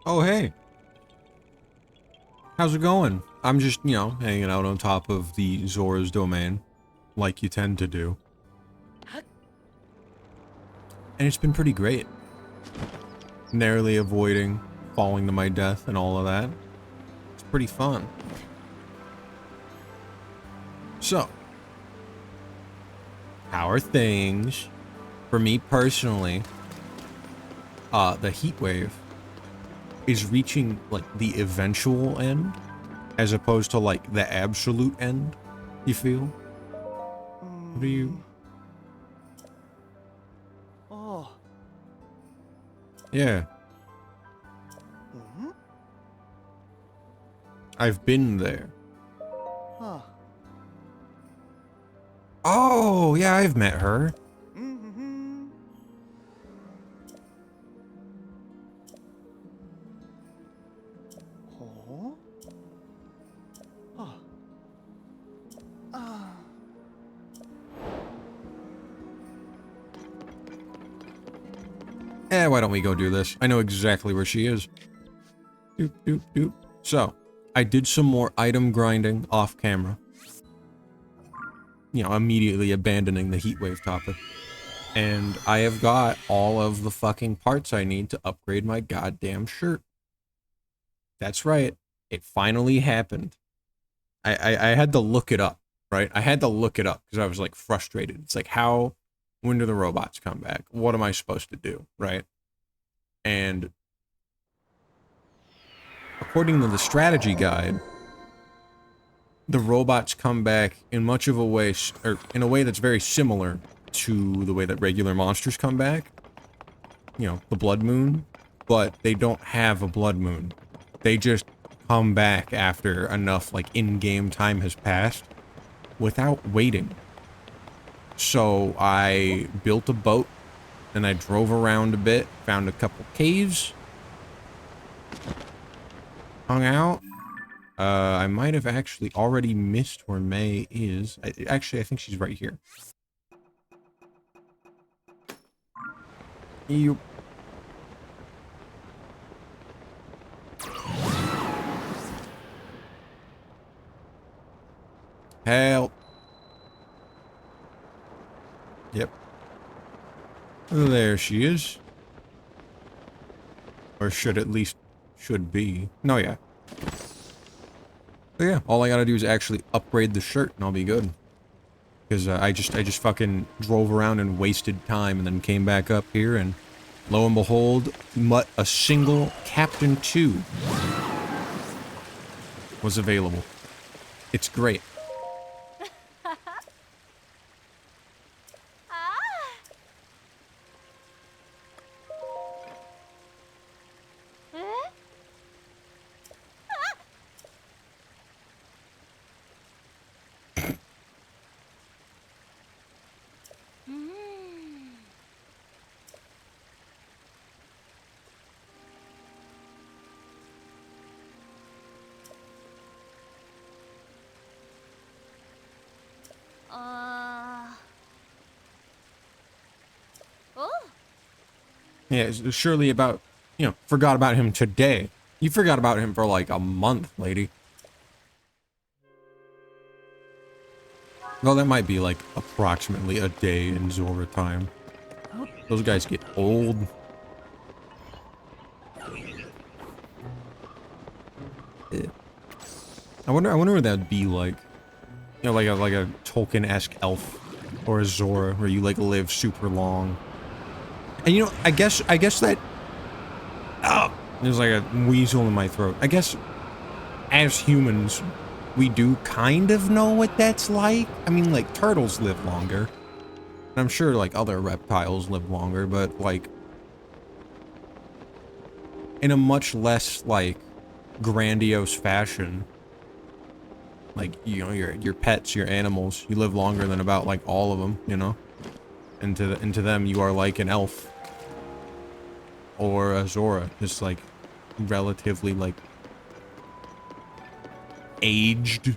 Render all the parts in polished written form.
Oh, hey. How's it going? I'm just, hanging out on top of the Zora's domain, like you tend to do. And it's been pretty great. Narrowly avoiding falling to my death and all of that. It's pretty fun. So, how are things? For me personally, the heat wave is reaching, like, the eventual end, as opposed to, like, the absolute end, you feel? What do you... Oh. Yeah. I've been there. Huh. Oh, yeah, I've met her. Oh. Oh. Ah. Why don't we go do this? I know exactly where she is. Doop, doop, doop. So, I did some more item grinding off camera. Immediately abandoning the heatwave topic. And I have got all of the fucking parts I need to upgrade my goddamn shirt. That's right. It finally happened. I had to look it up, right? I had to look it up because I was like frustrated. It's like, when do the robots come back? What am I supposed to do, right? And according to the strategy guide, the robots come back in much of a way, or in a way that's very similar to the way that regular monsters come back. The blood moon, but they don't have a blood moon. They just come back after enough, like, in-game time has passed without waiting. So I built a boat, and I drove around a bit, found a couple caves, hung out. I might have actually already missed where May is. Actually, I think she's right here. You. Help. Yep. There she is. Or should be. No, yeah. But yeah, all I gotta do is actually upgrade the shirt and I'll be good. Because I just fucking drove around and wasted time and then came back up here and lo and behold, a single Captain 2 was available. It's great. Oh. Yeah, it's surely about, forgot about him today. You forgot about him for like a month, lady. Well, that might be like approximately a day in Zora time. Those guys get old. I wonder what that'd be like. Like a Tolkien-esque elf or a Zora where you like live super long. And I guess that there's like a weasel in my throat. I guess as humans, we do kind of know what that's like. I mean, like, turtles live longer. And I'm sure, like, other reptiles live longer, but, like, in a much less, like, grandiose fashion. Like, your pets, your animals, you live longer than about, like, all of them, And to them, you are like an elf. Or a Zora, just, like, relatively, like, aged.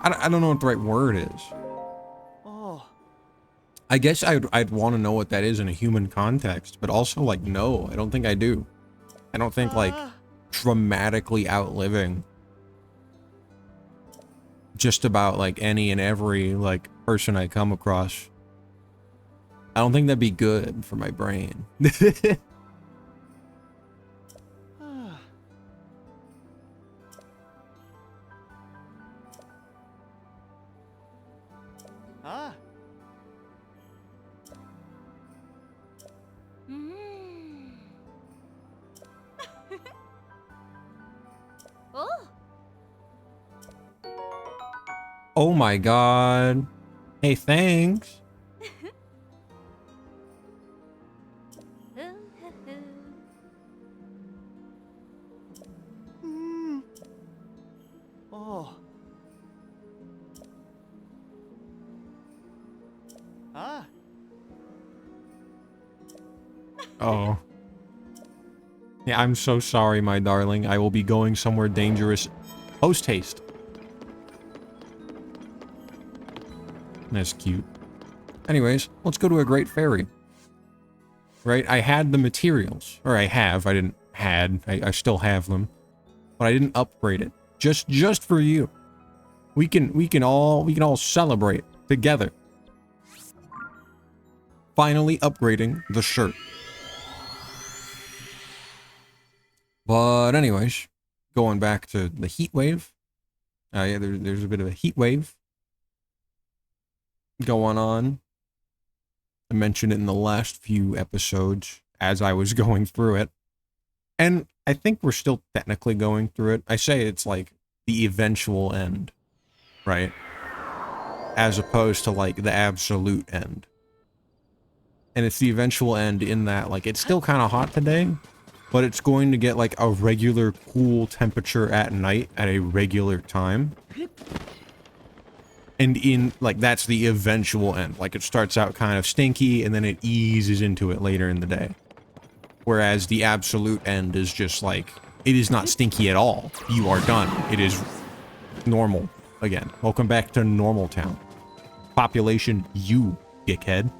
I don't know what the right word is. Oh. I guess I'd want to know what that is in a human context, but also, like, no, I don't think I do. I don't think like dramatically outliving just about like any and every like person I come across. I don't think that'd be good for my brain. Ah. Mm. Oh. Oh my god. Hey, thanks. Mm. Oh. Ah. Oh. Yeah, I'm so sorry, my darling. I will be going somewhere dangerous post-haste. That's cute. Anyways, let's go to a great fairy. Right? I had the materials. Or I have. I didn't had. I still have them. But I didn't upgrade it. Just for you. We can all celebrate together. Finally upgrading the shirt. But anyways, going back to the heat wave. Yeah, there's a bit of a heat wave going on. I mentioned it in the last few episodes as I was going through it. And I think we're still technically going through it. I say it's like the eventual end, right? As opposed to like the absolute end. And it's the eventual end in that like it's still kind of hot today, but it's going to get like a regular cool temperature at night at a regular time. And in like that's the eventual end. Like it starts out kind of stinky and then it eases into it later in the day. Whereas the absolute end is just like it is not stinky at all. You are done. It is normal again. Welcome back to normal town. Population you, dickhead.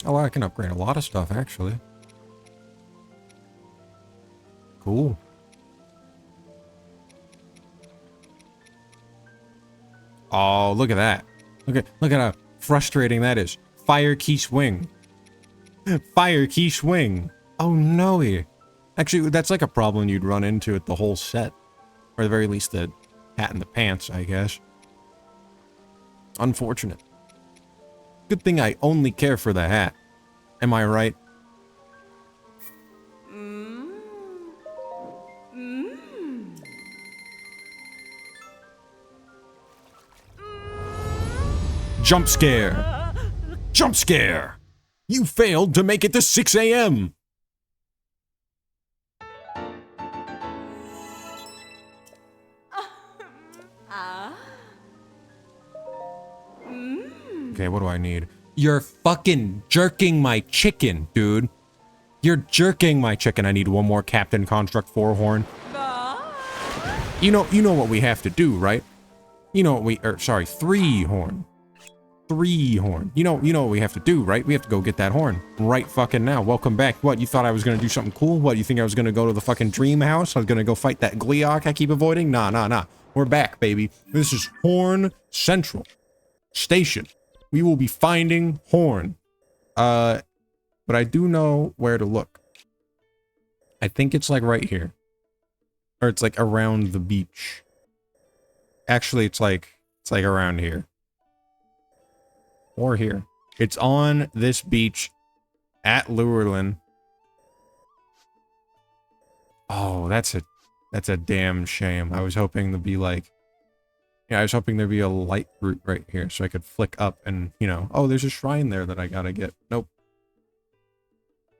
Oh, I can upgrade a lot of stuff, actually. Cool. Oh, look at that. Look at how frustrating that is. Fire key swing. Fire key swing. Oh, no. Actually, that's like a problem you'd run into at the whole set. Or at the very least, the hat and the pants, I guess. Unfortunate. Good thing I only care for the hat. Am I right? Jump scare! Jump scare! You failed to make it to 6 a.m. Okay, what do I need? You're fucking jerking my chicken, dude. You're jerking my chicken. I need one more Captain Construct 4 horn. You know what we have to do, right? You know what sorry, 3 horn. 3 horn. You know what we have to do, right? We have to go get that horn right fucking now. Welcome back. What, you thought I was gonna do something cool? What, you think I was gonna go to the fucking dream house? I was gonna go fight that Gleeok I keep avoiding? Nah. We're back, baby. This is Horn Central Station. We will be finding horn. But I do know where to look. I think it's like right here. Or it's like around the beach. Actually, it's like around here. Or here. It's on this beach at Lurelin. Oh, that's a damn shame. I was hoping to be like, yeah, I was hoping there'd be a light route right here so I could flick up and, you know, oh, there's a shrine there that I gotta get. Nope.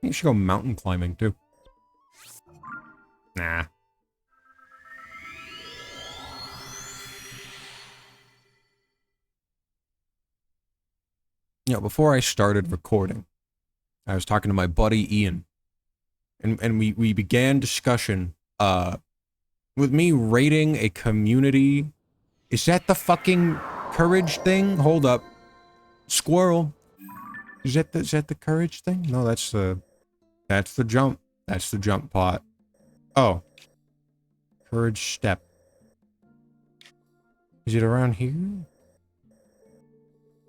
You should go mountain climbing too. Nah. You know, before I started recording, I was talking to my buddy Ian, and we began discussion with me rating a community, is that the fucking courage thing? Hold up. Squirrel. Is that the courage thing? No, that's the jump. That's the jump pot. Oh. Courage step. Is it around here?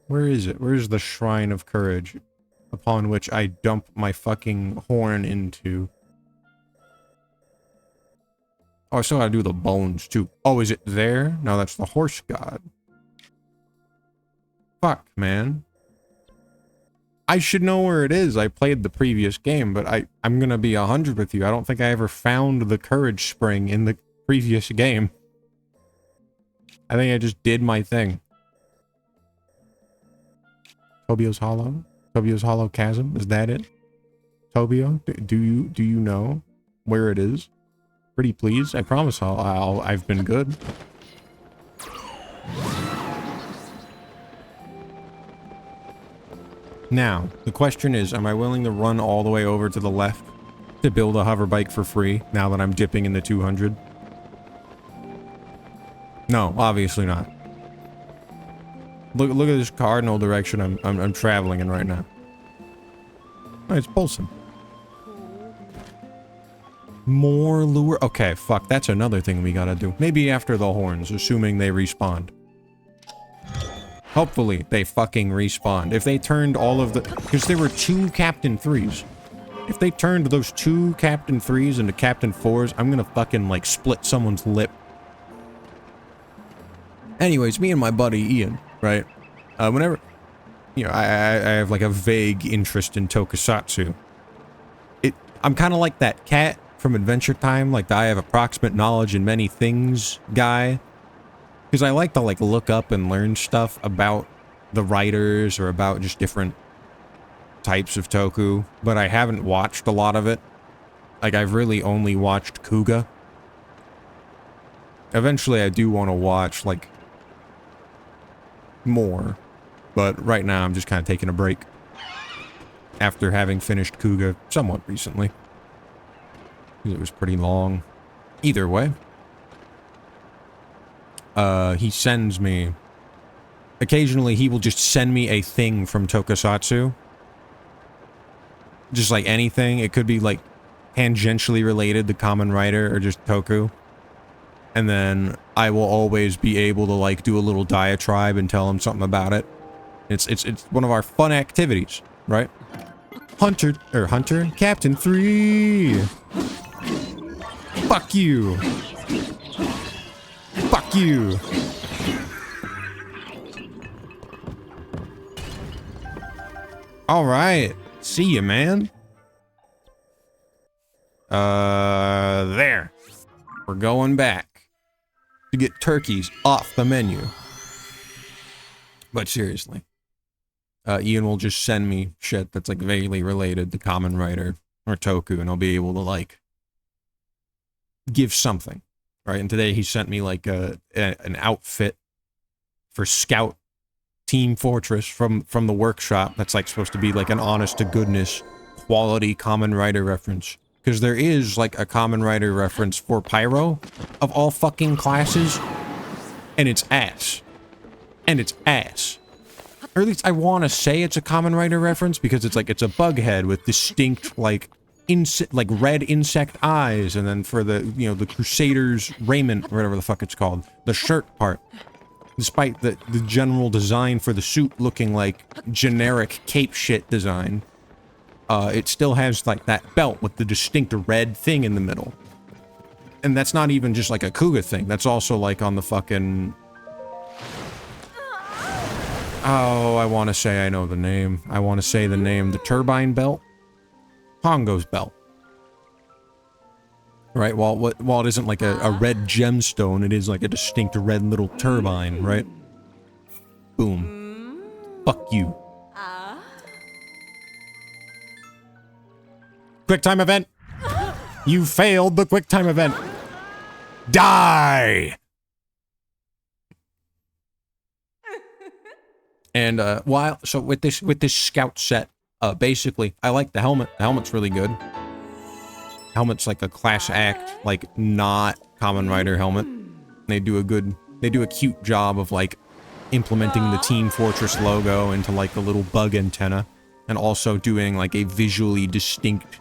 Where is it? Where's the shrine of courage upon which I dump my fucking horn into? Oh, I still gotta do the bones too. Oh, is it there? No, that's the horse god. Fuck, man. I should know where it is. I played the previous game, but I'm gonna be 100 with you. I don't think I ever found the courage spring in the previous game. I think I just did my thing. Tobio's Hollow? Tobio's Hollow Chasm? Is that it? Tobio? Do you know where it is? Pretty please. I promise I've been good. Now, the question is, am I willing to run all the way over to the left to build a hover bike for free now that I'm dipping into 200? No, obviously not. Look at this cardinal direction I'm traveling in right now. Oh, it's Bolson. More lure. Okay, fuck. That's another thing we gotta do. Maybe after the horns, assuming they respawn. Hopefully, they fucking respawned. If they turned all of the... Because there were 2 Captain 3s. If they turned those 2 Captain 3s into Captain 4s, I'm gonna fucking, like, split someone's lip. Anyways, me and my buddy Ian, right? Whenever... You know, I have, like, a vague interest in tokusatsu. I'm kind of like that cat from Adventure Time, like the I have approximate knowledge in many things guy. Because I like to, like, look up and learn stuff about the writers or about just different types of toku, but I haven't watched a lot of it. Like, I've really only watched Kuga. Eventually, I do want to watch, like, more, but right now I'm just kind of taking a break after having finished Kuga somewhat recently. It was pretty long. Either way. He sends me... Occasionally, he will just send me a thing from Tokusatsu. Just like anything. It could be like tangentially related to Kamen Rider or just Toku. And then I will always be able to like do a little diatribe and tell him something about it. It's one of our fun activities, right? Hunter, Captain 3! Fuck you! Fuck you! Alright. See ya, man. There. We're going back to get turkeys off the menu. But seriously. Ian will just send me shit that's like vaguely related to Kamen Rider or Toku, and I'll be able to like give something, right? And today he sent me like an outfit for Scout Team Fortress from the workshop that's like supposed to be like an honest to goodness quality Kamen Rider reference. Because there is like a Kamen Rider reference for Pyro of all fucking classes, and it's ass. And it's ass. Or at least I want to say it's a Kamen Rider reference because it's like it's a bughead with distinct like red insect eyes, and then for the, you know, the Crusaders raiment or whatever the fuck it's called, the shirt part. Despite the general design for the suit looking like generic cape shit design, it still has like that belt with the distinct red thing in the middle. And that's not even just like a Kuga thing. That's also like on the fucking... Oh, I want to say I know the name. I want to say the name. The turbine belt? Hongo's belt. Right? While it isn't like a red gemstone, it is like a distinct red little turbine, right? Boom. Fuck you. Quick time event! You failed the quick time event! Die! And so with this scout set, basically I like the helmet. The helmet's really good. helmet's like a class act, like not Kamen Rider helmet. They do a cute job of like implementing the Team Fortress logo into like the little bug antenna, and also doing like a visually distinct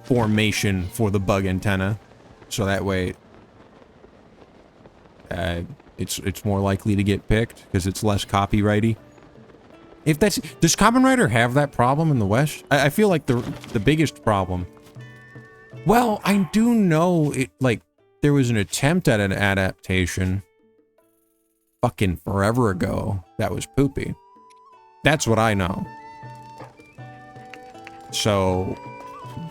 formation for the bug antenna, so that way it's more likely to get picked because it's less copyrighty. If that's, does Kamen Rider have that problem in the West? I feel like the biggest problem. Well, I do know it, like, there was an attempt at an adaptation fucking forever ago that was poopy. That's what I know. So,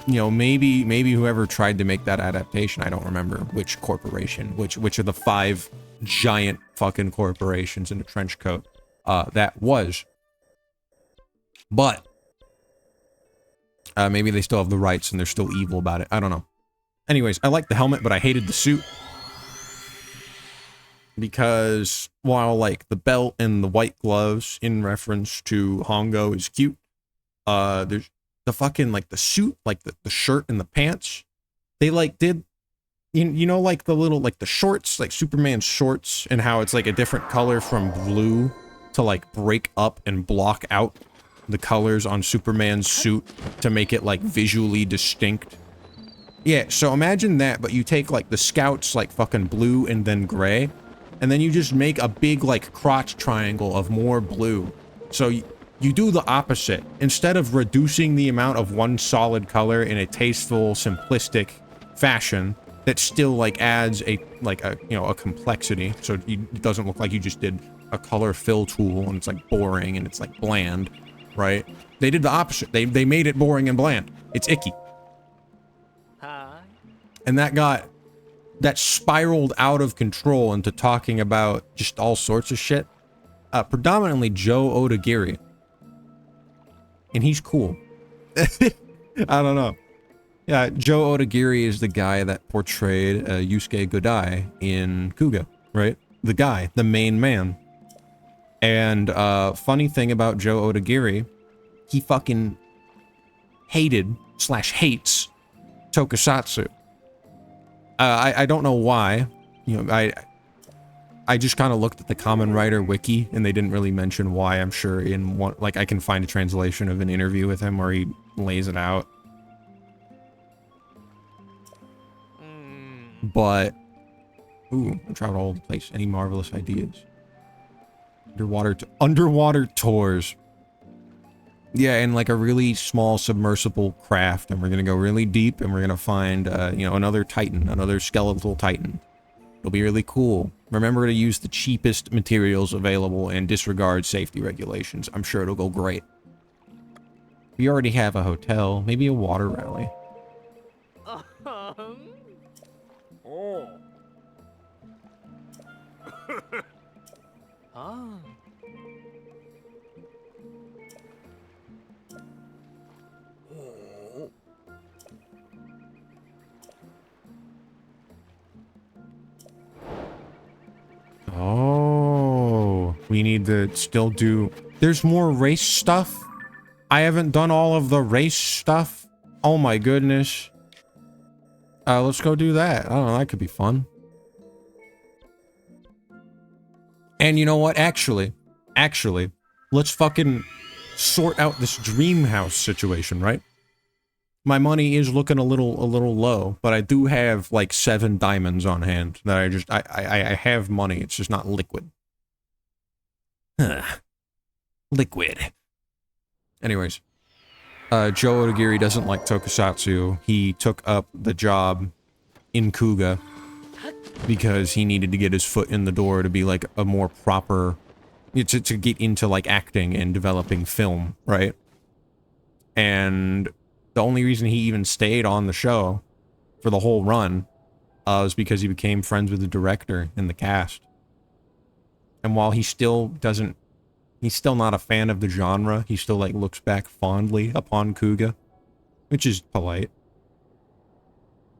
you know, maybe whoever tried to make that adaptation, I don't remember which corporation, which of the 5 giant fucking corporations in a trench coat that was. But maybe they still have the rights and they're still evil about it. I don't know. Anyways, I like the helmet, but I hated the suit. Because while, like, the belt and the white gloves in reference to Hongo is cute, there's the fucking, like, the suit, like, the shirt and the pants, they, like, did, you know, like, the little, like, the shorts, like, Superman's shorts, and how it's, like, a different color from blue to, like, break up and block out the colors on Superman's suit to make it, like, visually distinct. Yeah, so imagine that, but you take, like, the Scouts, like, fucking blue and then gray, and then you just make a big, like, crotch triangle of more blue. So you do the opposite. Instead of reducing the amount of one solid color in a tasteful, simplistic fashion that still, like, adds a, like, a, you know, a complexity, so it doesn't look like you just did a color fill tool and it's, like, boring and it's, like, bland. Right? They did the opposite. They made it boring and bland. It's icky. Hi. And that spiraled out of control into talking about just all sorts of shit. Predominantly Joe Odagiri. And he's cool. I don't know. Yeah, Joe Odagiri is the guy that portrayed Yusuke Godai in Kuga, right? The guy, the main man. And funny thing about Joe Odagiri, he fucking hated/hates Tokusatsu. I don't know why. You know, I just kind of looked at the Kamen Rider wiki, and they didn't really mention why. I'm sure in one, like, I can find a translation of an interview with him where he lays it out. But, ooh, I traveled all over the place. Any marvelous ideas? Underwater tours. Yeah, and like a really small submersible craft, and we're gonna go really deep, and we're gonna find, you know, another Titan, another skeletal Titan. It'll be really cool. Remember to use the cheapest materials available and disregard safety regulations. I'm sure it'll go great. We already have a hotel, maybe a water rally. Oh. Ah. Oh, we need to still do... There's more race stuff? I haven't done all of the race stuff? Oh my goodness. Let's go do that. I don't know, that could be fun. And you know what? Actually, let's fucking sort out this dream house situation, right? My money is looking a little low, but I do have like 7 diamonds on hand that I have money. It's just not liquid. Liquid. Anyways, Joe Odagiri doesn't like Tokusatsu. He took up the job in Kuga because he needed to get his foot in the door to be like a more proper, to get into like acting and developing film, right? And the only reason he even stayed on the show for the whole run was because he became friends with the director and the cast. And while he still doesn't, he's still not a fan of the genre, he still like looks back fondly upon Kuga, which is polite.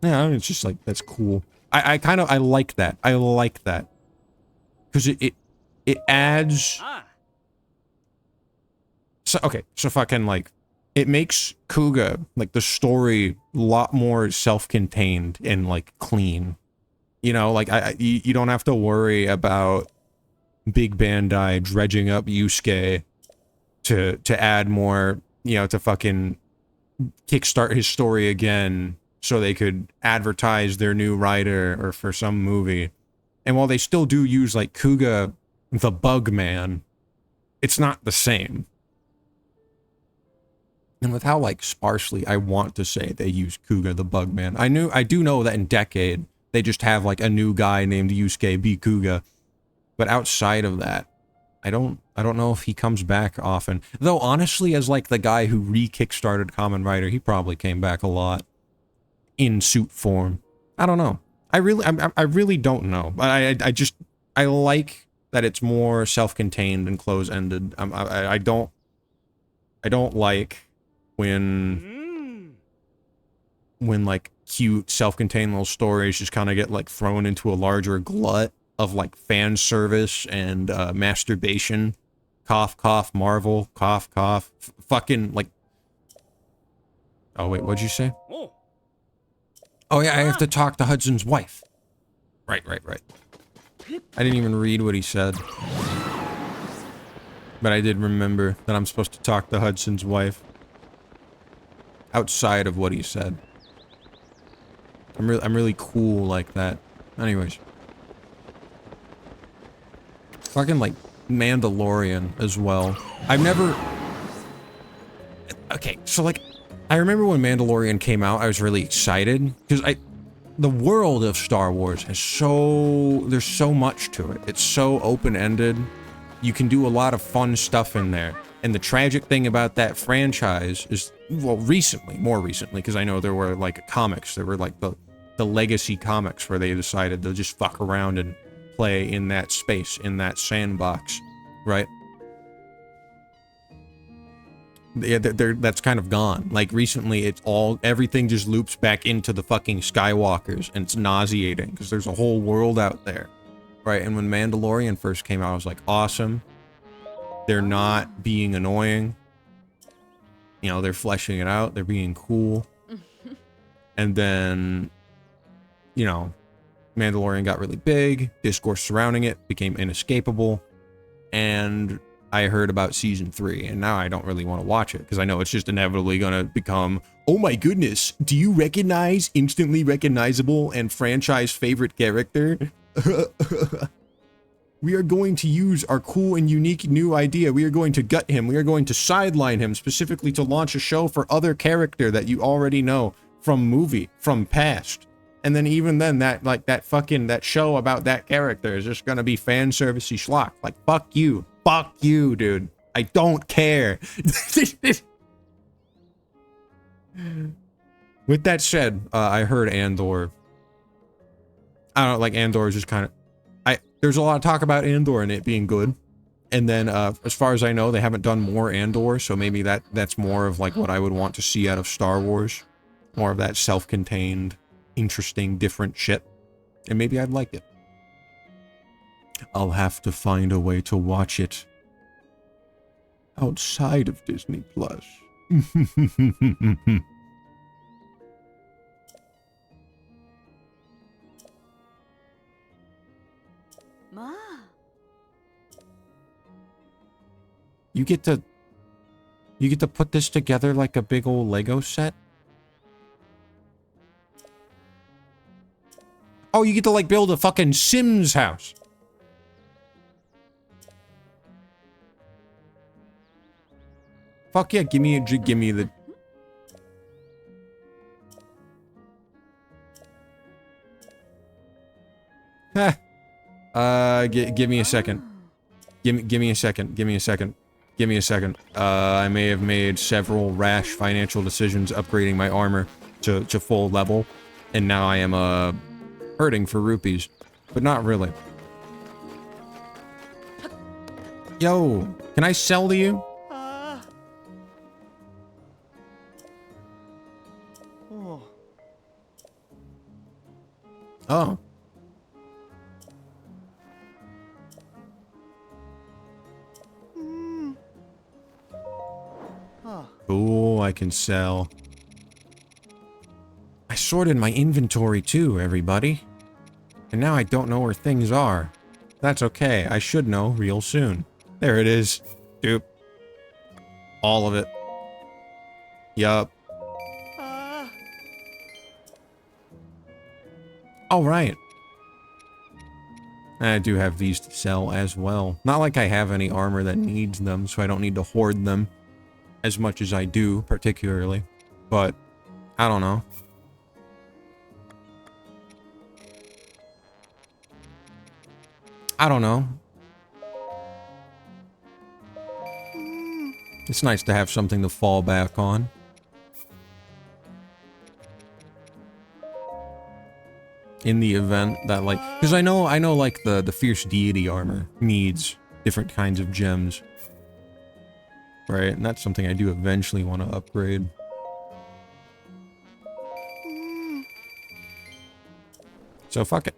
Yeah, it's just like, that's cool. I like that. I like that. Because it adds... Ah. So, okay, so fucking like, it makes Kuga, like, the story a lot more self-contained and, like, clean. You know, like, you don't have to worry about Big Bandai dredging up Yusuke to add more, you know, to fucking kickstart his story again so they could advertise their new writer or for some movie. And while they still do use, like, Kuga the Bug Man, it's not the same. And with how, like, sparsely I want to say they use Kuga the Bug Man, I do know that in Decade, they just have, like, a new guy named Yusuke B. Kuga. But outside of that, I don't know if he comes back often. Though, honestly, as, like, the guy who re-kickstarted Kamen Rider, he probably came back a lot. In suit form. I don't know. I really don't know. But I like that it's more self-contained and close-ended. I don't like when like cute self-contained little stories just kind of get like thrown into a larger glut of like fan service and masturbation. Cough, cough, Marvel, cough, cough. Fucking like. Oh wait, what'd you say? Oh yeah, I have to talk to Hudson's wife. Right. I didn't even read what he said. But I did remember that I'm supposed to talk to Hudson's wife. Outside of what he said. I'm really cool like that. Anyways. Fucking like Mandalorian as well. I've never... Okay, so like... I remember when Mandalorian came out, I was really excited because the world of Star Wars has there's so much to it. It's so open-ended. You can do a lot of fun stuff in there. And the tragic thing about that franchise is, well, more recently, because I know there were like comics, there were like the legacy comics where they decided to just fuck around and play in that space, in that sandbox, right? Yeah, that's kind of gone. Like, recently, everything just loops back into the fucking Skywalkers, and it's nauseating, because there's a whole world out there, right? And when Mandalorian first came out, I was like, awesome. They're not being annoying. You know, they're fleshing it out, they're being cool. And then, you know, Mandalorian got really big, discourse surrounding it became inescapable, and... I heard about season 3, and now I don't really want to watch it, because I know it's just inevitably gonna become, oh my goodness, do you recognize instantly recognizable and franchise favorite character? We are going to use our cool and unique new idea. We are going to gut him. We are going to sideline him specifically to launch a show for other character that you already know from movie, from past. And then even then, that show about that character is just gonna be fan servicey schlock. Like, fuck you. Fuck you, dude. I don't care. With that said, I heard Andor. I don't know, like, Andor is just kind of... There's a lot of talk about Andor and it being good. And then, as far as I know, they haven't done more Andor, so maybe that's more of, like, what I would want to see out of Star Wars. More of that self-contained, interesting, different shit. And maybe I'd like it. I'll have to find a way to watch it outside of Disney Plus. Ma. You get to put this together like a big old Lego set? Oh, you get to like build a fucking Sims house. Fuck yeah, give me the... Give me a second. Give me a second. I may have made several rash financial decisions upgrading my armor to full level, and now I am, hurting for rupees. But not really. Yo, can I sell to you? Oh. Cool, I can sell. I sorted my inventory too, everybody. And now I don't know where things are. That's okay. I should know real soon. There it is. Dupe. All of it. Yup. Alright. I do have these to sell as well. Not like I have any armor that needs them, so I don't need to hoard them as much as I do, particularly. But, I don't know. I don't know. It's nice to have something to fall back on. In the event that, like, because I know like the fierce deity armor needs different kinds of gems, right? And that's something I do eventually want to upgrade. So fuck it,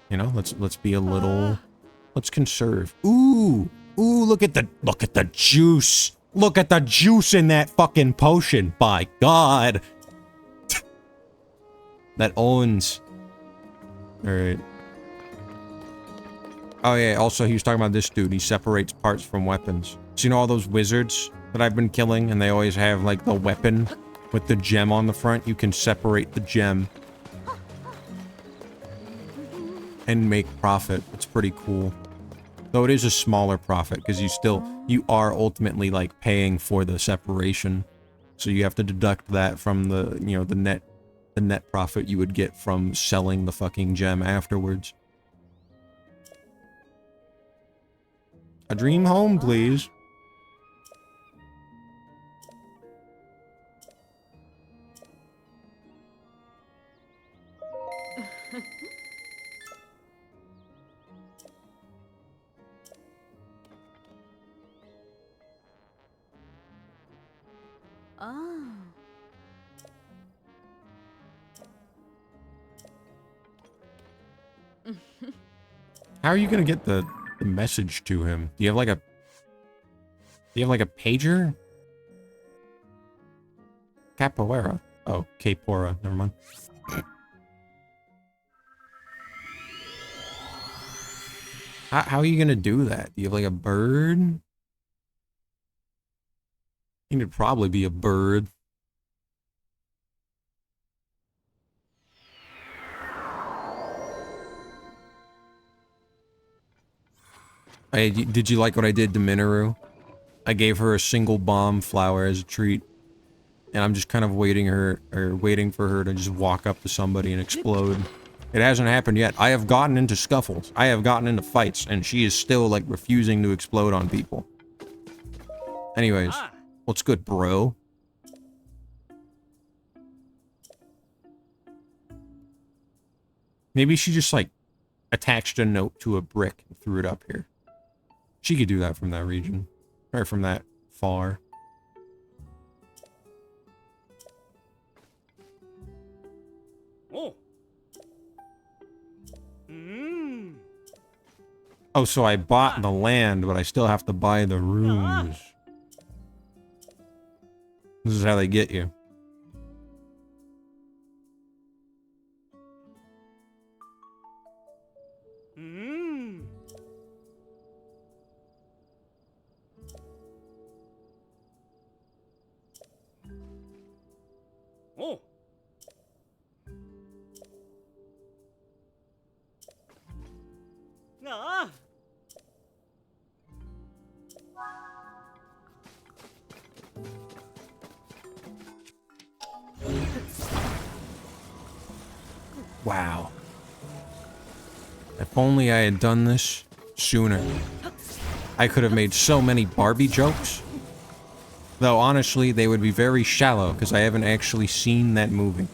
you know. Let's be a little. Let's conserve. Ooh, look at the juice. Look at the juice in that fucking potion. By God, that owns. Alright. Oh yeah, also he was talking about this dude. He separates parts from weapons. So you know all those wizards that I've been killing, and they always have like the weapon with the gem on the front? You can separate the gem and make profit. It's pretty cool. Though it is a smaller profit, because you are ultimately like paying for the separation. So you have to deduct that from the, you know, the net profit you would get from selling the fucking gem afterwards. A dream home, please. Oh. How are you gonna get the message to him? Do you have like a pager? Capoeira. Oh, Capora. Never mind. How are you gonna do that? Do you have like a bird? I think it'd probably be a bird. Hey, did you like what I did to Minoru? I gave her a single bomb flower as a treat. And I'm just kind of waiting for her to just walk up to somebody and explode. It hasn't happened yet. I have gotten into scuffles. I have gotten into fights, and she is still, like, refusing to explode on people. Anyways, what's good, bro? Maybe she just, like, attached a note to a brick and threw it up here. She could do that from that region. Or from that far. Oh. Oh, so I bought the land, but I still have to buy the rooms. This is how they get you. Oh. Ah. Wow. If only I had done this sooner. I could have made so many Barbie jokes. Though, honestly, they would be very shallow, because I haven't actually seen that movie.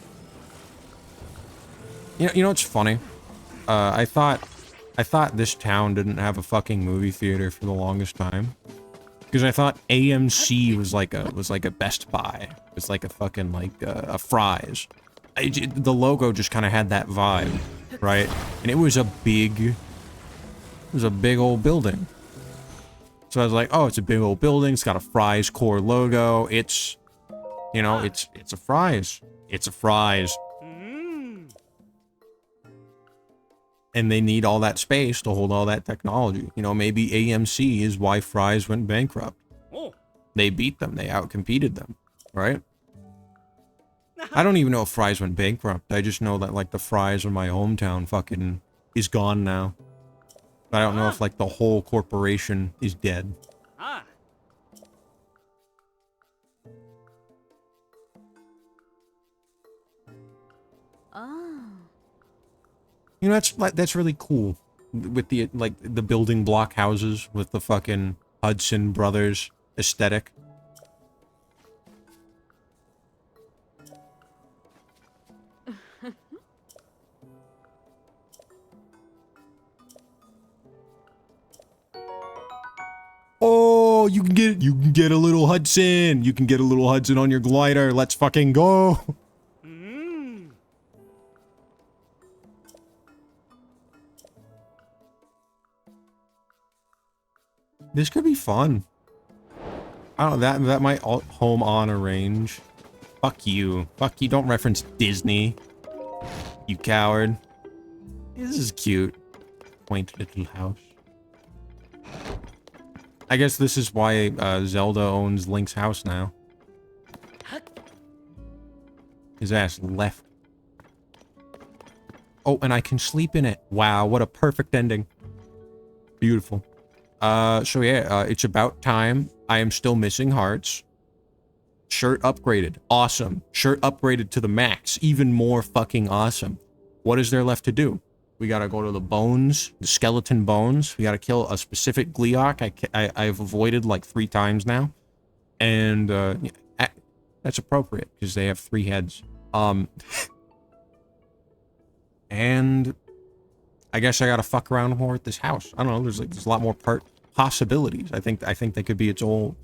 You know what's funny? I thought this town didn't have a fucking movie theater for the longest time. Because I thought AMC was like a Best Buy. It's like a fucking, like, a Fry's. The logo just kind of had that vibe, right? And it was a big old building. So I was like, oh, it's a big old building. It's got a Fry's core logo. It's You know, it's a fries. It's a fries. Mm. And they need all that space to hold all that technology. You know, maybe AMC is why Fry's went bankrupt. Oh. They beat them. They outcompeted them, right? I don't even know if Fry's went bankrupt. I just know that, like, the Fry's in my hometown fucking is gone now. But I don't know if, like, the whole corporation is dead. Ah. Oh. You know, that's really cool. With the, like, the building block houses with the fucking Hudson Brothers aesthetic. Oh, you can get a little Hudson. You can get a little Hudson on your glider. Let's fucking go. Mm. This could be fun. I don't know, that might home on a range. Fuck you. Fuck you. Don't reference Disney. You coward. This is cute. Quaint little house. I guess this is why Zelda owns Link's house now. His ass left. Oh, and I can sleep in it. Wow, what a perfect ending. Beautiful. So yeah, it's about time. I am still missing hearts. Shirt upgraded. Awesome. Shirt upgraded to the max. Even more fucking awesome. What is there left to do? We gotta go to the bones, the skeleton bones. We gotta kill a specific Gleeok I've avoided like 3 times now. And, yeah, that's appropriate, because they have 3 heads. And I guess I gotta fuck around more with this house. I don't know, there's a lot more possibilities. I think they could be its own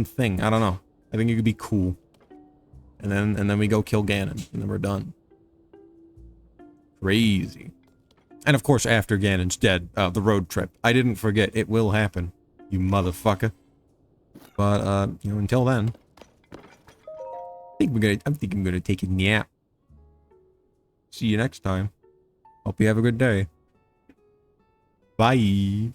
thing. I don't know. I think it could be cool. And then we go kill Ganon, and then we're done. Crazy. And of course, after Ganon's dead, the road trip. I didn't forget. It will happen, you motherfucker. But, you know, until then, I think I'm gonna take a nap. See you next time. Hope you have a good day. Bye.